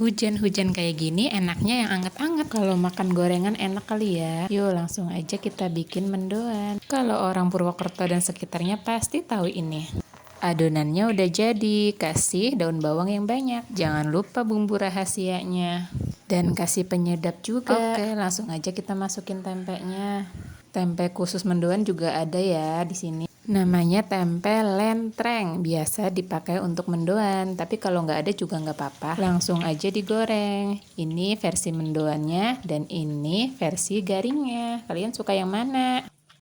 Hujan-hujan kayak gini enaknya yang anget-anget. Kalau makan gorengan enak kali ya. Yuk langsung aja kita bikin mendoan. Kalau orang Purwokerto dan sekitarnya pasti tahu ini. Adonannya udah jadi, kasih daun bawang yang banyak. Jangan lupa bumbu rahasianya. Dan kasih penyedap juga. Oke, langsung aja kita masukin tempenya. Tempe khusus mendoan juga ada ya di sini. Namanya tempe lentreng, biasa dipakai untuk mendoan, tapi kalau nggak ada juga nggak apa-apa. Langsung aja digoreng. Ini versi mendoannya dan ini versi garingnya. Kalian suka yang mana?